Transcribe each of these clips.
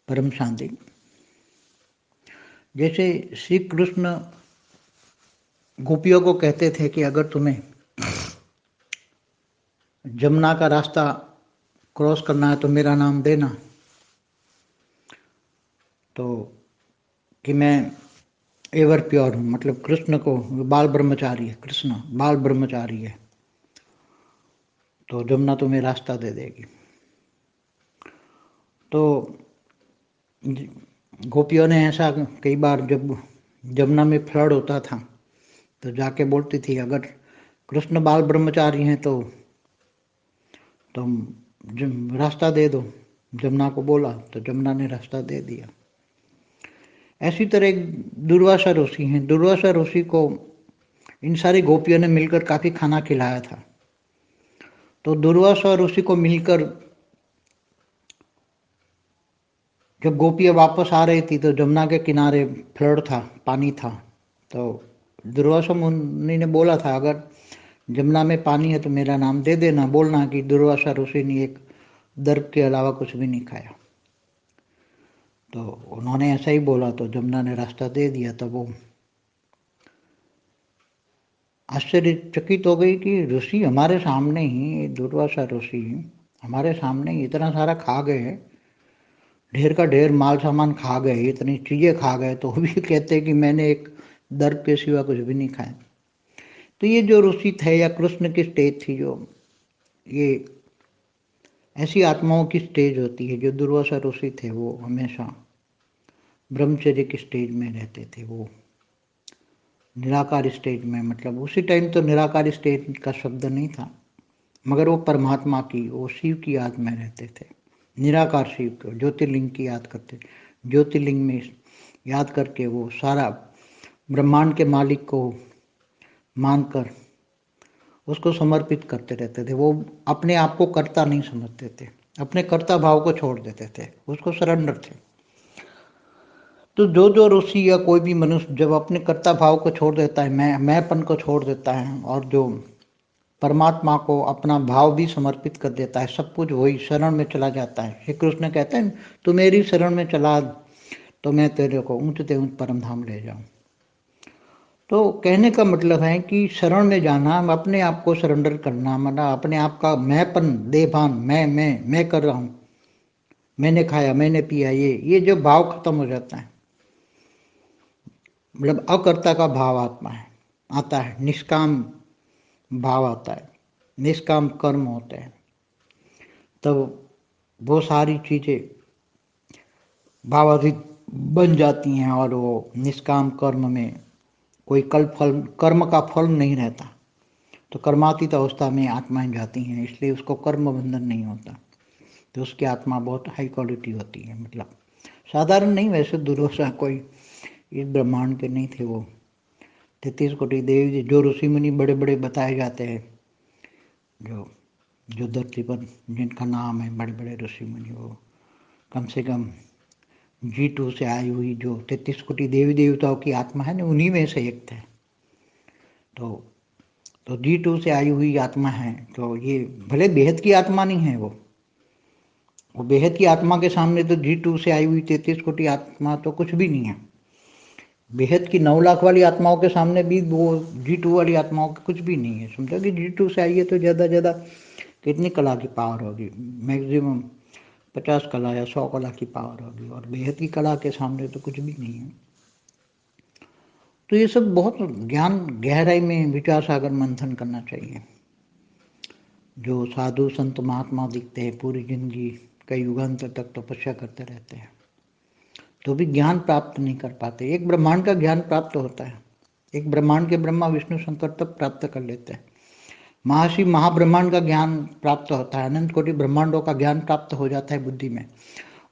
परम शांति। जैसे श्री कृष्ण गोपियों को कहते थे कि अगर तुम्हें जमुना का रास्ता क्रॉस करना है तो मेरा नाम देना, तो कि मैं एवर प्योर हूँ, मतलब कृष्ण को बाल ब्रह्मचारी है, कृष्ण बाल ब्रह्मचारी है, तो जमुना तुम्हें रास्ता दे देगी। तो गोपियों ने ऐसा कई बार जब जमुना में फ्लड होता था तो जाके बोलती थी अगर कृष्ण बाल ब्रह्मचारी हैं तो रास्ता दे दो। जमुना को बोला तो जमुना ने रास्ता दे दिया। ऐसी तरह एक दुर्वासा ऋषि हैं। दुर्वासा ऋषि को इन सारी गोपियों ने मिलकर काफ़ी खाना खिलाया था। तो दुर्वासा ऋषि को मिलकर जब गोपियाँ वापस आ रही थी तो जमुना के किनारे फ्लड था, पानी था। तो दुर्वासा मुनि ने बोला था अगर जमुना में पानी है तो मेरा नाम दे देना, बोलना कि दुर्वासा ऋषि ने एक दर्भ के अलावा कुछ भी नहीं खाया। तो उन्होंने ऐसा ही बोला तो जमुना ने रास्ता दे दिया। तब वो आश्चर्यचकित हो गई कि ऋषि हमारे सामने ही, दुर्वासा ऋषि हमारे सामने ही इतना सारा खा गए, ढेर का ढेर माल सामान खा गए, इतनी चीज़ें खा गए, तो भी कहते कि मैंने एक दर्भ के सिवा कुछ भी नहीं खाया। तो ये जो ऋषि थे या कृष्ण की स्टेज थी, जो ये ऐसी आत्माओं की स्टेज होती है। जो दुर्वासा ऋषि थे वो हमेशा ब्रह्मचर्य की स्टेज में रहते थे। वो निराकार स्टेज में, मतलब उसी टाइम तो निराकार स्टेज का शब्द नहीं था, मगर वो परमात्मा की, वो शिव की याद में रहते थे। निराकार शिव को, ज्योतिर्लिंग की याद करते, ज्योतिर्लिंग में याद करके वो सारा ब्रह्मांड के मालिक को मानकर उसको समर्पित करते रहते थे। वो अपने आप को कर्ता नहीं समझते थे, अपने कर्ता भाव को छोड़ देते थे, उसको सरेंडर थे। तो जो ऋषि या कोई भी मनुष्य जब अपने कर्ता भाव को छोड़ देता है, मैंपन को छोड़ देता है, और जो परमात्मा को अपना भाव भी समर्पित कर देता है, सब कुछ वही शरण में चला जाता है। श्री कृष्ण कहते हैं तू मेरी शरण में चला तो मैं तेरे को ऊंचते ऊंच परम धाम ले जाऊं। तो कहने का मतलब है कि शरण में जाना, अपने आप को सरेंडर करना, मतलब अपने आप का मैंपन, देभान, मैं कर रहा हूँ, मैंने खाया, मैंने पिया, ये जो भाव खत्म हो जाता है, मतलब अकर्ता का भाव आत्मा है आता है, निष्काम भाव आता है, निष्काम कर्म होते हैं। तब वो सारी चीज़ें भावातीत बन जाती हैं और वो निष्काम कर्म में कोई कर्म का फल नहीं रहता। तो कर्मातीत अवस्था में आत्माएं जाती हैं, इसलिए उसको कर्म बंधन नहीं होता। तो उसकी आत्मा बहुत हाई क्वालिटी होती है, मतलब साधारण नहीं। वैसे दुर्वासा कोई इस ब्रह्मांड के नहीं थे। वो 33 कोटि देवी जो ऋषि मुनि बड़े बड़े बताए जाते हैं, जो धरती पर जिनका नाम है बड़े बड़े ऋषि मुनि, वो कम से कम G2 से आई हुई जो 33 कोटि देवी देवताओं की आत्मा है ना, उन्हीं में से एक थे। तो G2 से आई हुई आत्मा है। तो ये भले बेहद की आत्मा नहीं है, वो बेहद की आत्मा के सामने तो G2 से आई हुई 33 कोटि आत्मा तो कुछ भी नहीं है। बेहद की 9 लाख वाली आत्माओं के सामने भी वो G2 वाली आत्माओं के कुछ भी नहीं है। समझो कि G2 से आई है तो ज़्यादा ज़्यादा कितनी कला की पावर होगी, मैक्सिमम 50 कला या 100 कला की पावर होगी, और बेहद की कला के सामने तो कुछ भी नहीं है। तो ये सब बहुत ज्ञान गहराई में विचार सागर मंथन करना चाहिए। जो साधु संत महात्मा दिखते हैं पूरी जिंदगी कई युगांतर तक तपस्या करते रहते हैं, तो भी ज्ञान प्राप्त नहीं कर पाते। एक ब्रह्मांड का ज्ञान प्राप्त होता है, एक ब्रह्मांड के ब्रह्मा विष्णु शंकर तब प्राप्त कर लेते हैं। महाशिव महाब्रह्मांड का ज्ञान प्राप्त होता है, अनंत कोटि ब्रह्मांडों का ज्ञान प्राप्त हो जाता है बुद्धि में।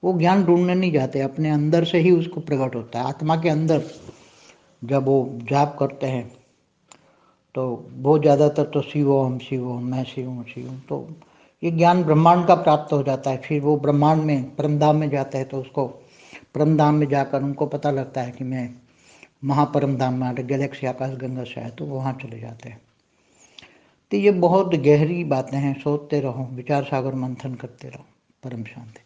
वो ज्ञान ढूंढने नहीं जाते, अपने अंदर से ही उसको प्रकट होता है। आत्मा के अंदर जब वो जाप करते हैं तो बहुत ज़्यादातर तो शिव ओम मैं शिव हूँ शिव हूँ, तो ये ज्ञान ब्रह्मांड का प्राप्त हो जाता है। फिर वो ब्रह्मांड में परमधाम में जाते हैं तो उसको परमधाम में जाकर उनको पता लगता है कि मैं महापरम धाम में गैलेक्सी आकाश गंगा से है, तो वहाँ चले जाते हैं। तो ये बहुत गहरी बातें हैं, सोचते रहो, विचार सागर मंथन करते रहो। परम शांति।